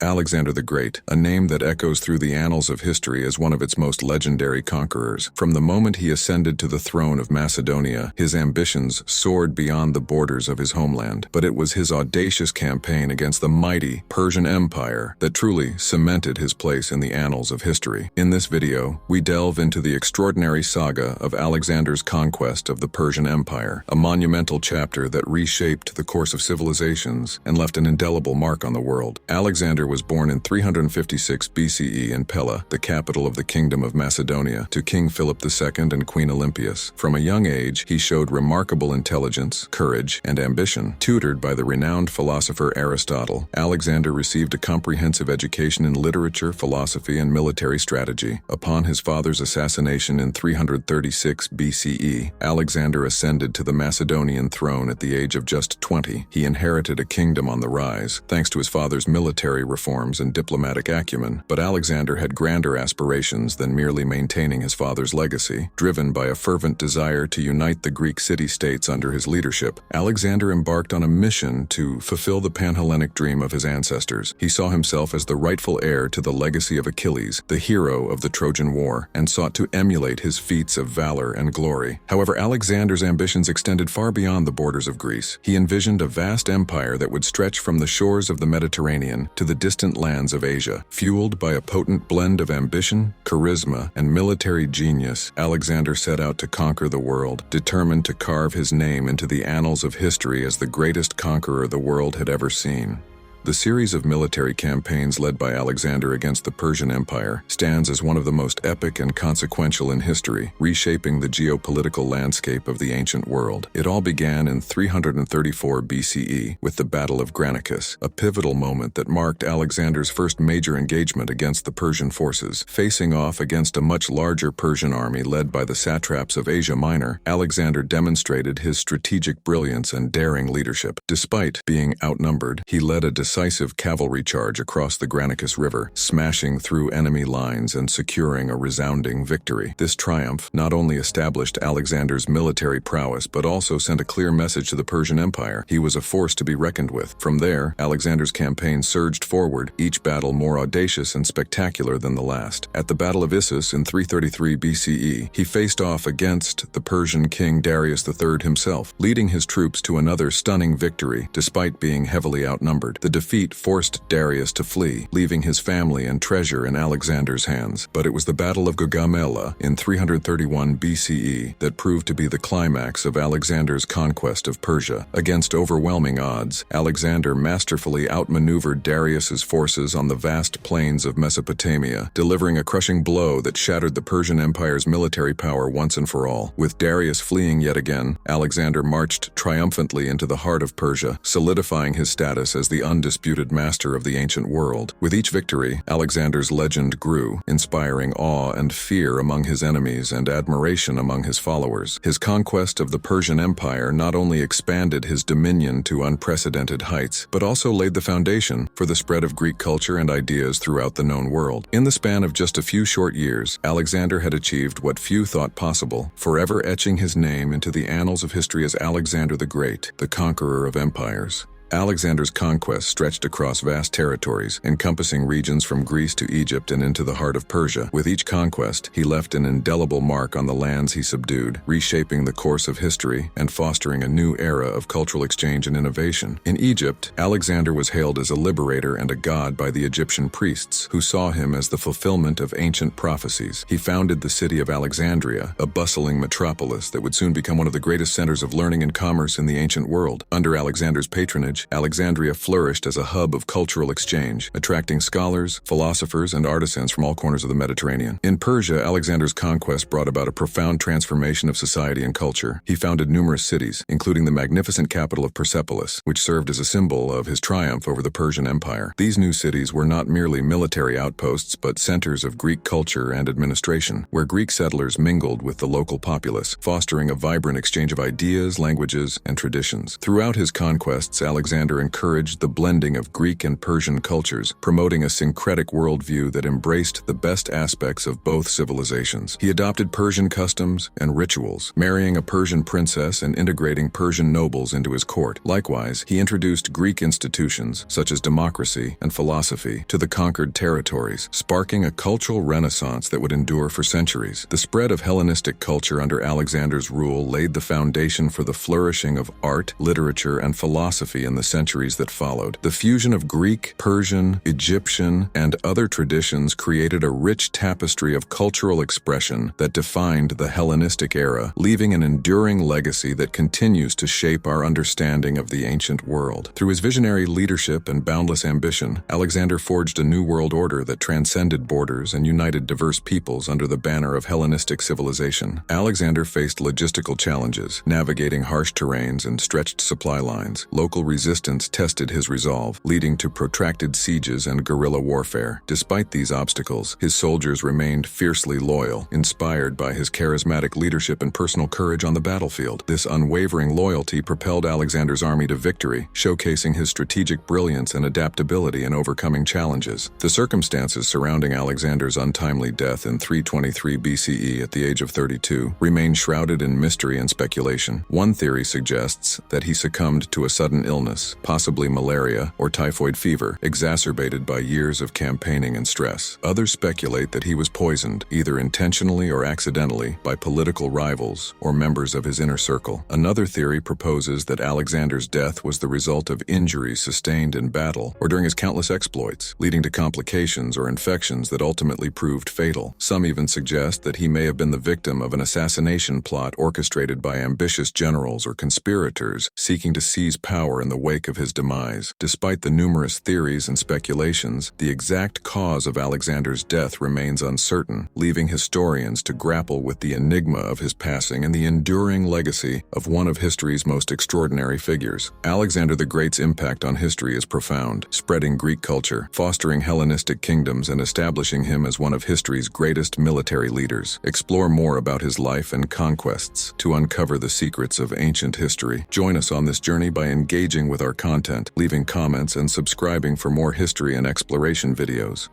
Alexander the Great, a name that echoes through the annals of history as one of its most legendary conquerors. From the moment he ascended to the throne of Macedonia, his ambitions soared beyond the borders of his homeland. But it was his audacious campaign against the mighty Persian Empire that truly cemented his place in the annals of history. In this video, we delve into the extraordinary saga of Alexander's conquest of the Persian Empire, a monumental chapter that reshaped the course of civilizations and left an indelible mark on the world. Alexander was born in 356 BCE in Pella, the capital of the Kingdom of Macedonia, to King Philip II and Queen Olympias. From a young age, he showed remarkable intelligence, courage, and ambition. Tutored by the renowned philosopher Aristotle, Alexander received a comprehensive education in literature, philosophy, and military strategy. Upon his father's assassination in 336 BCE, Alexander ascended to the Macedonian throne at the age of just 20. He inherited a kingdom on the rise, thanks to his father's military reforms and diplomatic acumen, but Alexander had grander aspirations than merely maintaining his father's legacy. Driven by a fervent desire to unite the Greek city-states under his leadership, Alexander embarked on a mission to fulfill the Pan-Hellenic dream of his ancestors. He saw himself as the rightful heir to the legacy of Achilles, the hero of the Trojan War, and sought to emulate his feats of valor and glory. However, Alexander's ambitions extended far beyond the borders of Greece. He envisioned a vast empire that would stretch from the shores of the Mediterranean to the distant lands of Asia. Fueled by a potent blend of ambition, charisma, and military genius, Alexander set out to conquer the world, determined to carve his name into the annals of history as the greatest conqueror the world had ever seen. The series of military campaigns led by Alexander against the Persian Empire stands as one of the most epic and consequential in history, reshaping the geopolitical landscape of the ancient world. It all began in 334 BCE with the Battle of Granicus, a pivotal moment that marked Alexander's first major engagement against the Persian forces. Facing off against a much larger Persian army led by the satraps of Asia Minor, Alexander demonstrated his strategic brilliance and daring leadership. Despite being outnumbered, he led a decisive cavalry charge across the Granicus River, smashing through enemy lines and securing a resounding victory. This triumph not only established Alexander's military prowess but also sent a clear message to the Persian Empire. He was a force to be reckoned with. From there, Alexander's campaign surged forward, each battle more audacious and spectacular than the last. At the Battle of Issus in 333 BCE, he faced off against the Persian king Darius III himself, leading his troops to another stunning victory despite being heavily outnumbered. The defeat forced Darius to flee, leaving his family and treasure in Alexander's hands. But it was the Battle of Gaugamela in 331 BCE that proved to be the climax of Alexander's conquest of Persia. Against overwhelming odds, Alexander masterfully outmaneuvered Darius's forces on the vast plains of Mesopotamia, delivering a crushing blow that shattered the Persian Empire's military power once and for all. With Darius fleeing yet again, Alexander marched triumphantly into the heart of Persia, solidifying his status as the undisputed master of the ancient world. With each victory, Alexander's legend grew, inspiring awe and fear among his enemies and admiration among his followers. His conquest of the Persian Empire not only expanded his dominion to unprecedented heights, but also laid the foundation for the spread of Greek culture and ideas throughout the known world. In the span of just a few short years, Alexander had achieved what few thought possible, forever etching his name into the annals of history as Alexander the Great, the conqueror of empires. Alexander's conquest stretched across vast territories, encompassing regions from Greece to Egypt and into the heart of Persia. With each conquest, he left an indelible mark on the lands he subdued, reshaping the course of history and fostering a new era of cultural exchange and innovation. In Egypt, Alexander was hailed as a liberator and a god by the Egyptian priests, who saw him as the fulfillment of ancient prophecies. He founded the city of Alexandria, a bustling metropolis that would soon become one of the greatest centers of learning and commerce in the ancient world. Under Alexander's patronage, Alexandria flourished as a hub of cultural exchange, attracting scholars, philosophers, and artisans from all corners of the Mediterranean. In Persia, Alexander's conquest brought about a profound transformation of society and culture. He founded numerous cities, including the magnificent capital of Persepolis, which served as a symbol of his triumph over the Persian Empire. These new cities were not merely military outposts, but centers of Greek culture and administration, where Greek settlers mingled with the local populace, fostering a vibrant exchange of ideas, languages, and traditions. Throughout his conquests, Alexander Alexander encouraged the blending of Greek and Persian cultures, promoting a syncretic worldview that embraced the best aspects of both civilizations. He adopted Persian customs and rituals, marrying a Persian princess and integrating Persian nobles into his court. Likewise, he introduced Greek institutions, such as democracy and philosophy, to the conquered territories, sparking a cultural renaissance that would endure for centuries. The spread of Hellenistic culture under Alexander's rule laid the foundation for the flourishing of art, literature, and philosophy in the centuries that followed. The fusion of Greek, Persian, Egyptian, and other traditions created a rich tapestry of cultural expression that defined the Hellenistic era, leaving an enduring legacy that continues to shape our understanding of the ancient world. Through his visionary leadership and boundless ambition, Alexander forged a new world order that transcended borders and united diverse peoples under the banner of Hellenistic civilization. Alexander faced logistical challenges, navigating harsh terrains and stretched supply lines. Local resistance tested his resolve, leading to protracted sieges and guerrilla warfare. Despite these obstacles, his soldiers remained fiercely loyal, inspired by his charismatic leadership and personal courage on the battlefield. This unwavering loyalty propelled Alexander's army to victory, showcasing his strategic brilliance and adaptability in overcoming challenges. The circumstances surrounding Alexander's untimely death in 323 BCE at the age of 32 remain shrouded in mystery and speculation. One theory suggests that he succumbed to a sudden illness, possibly malaria or typhoid fever, exacerbated by years of campaigning and stress. Others speculate that he was poisoned, either intentionally or accidentally, by political rivals or members of his inner circle. Another theory proposes that Alexander's death was the result of injuries sustained in battle or during his countless exploits, leading to complications or infections that ultimately proved fatal. Some even suggest that he may have been the victim of an assassination plot orchestrated by ambitious generals or conspirators seeking to seize power in the wake of his demise. Despite the numerous theories and speculations, the exact cause of Alexander's death remains uncertain, leaving historians to grapple with the enigma of his passing and the enduring legacy of one of history's most extraordinary figures. Alexander the Great's impact on history is profound, spreading Greek culture, fostering Hellenistic kingdoms, and establishing him as one of history's greatest military leaders. Explore more about his life and conquests to uncover the secrets of ancient history. Join us on this journey by engaging with our content, leaving comments, and subscribing for more history and exploration videos.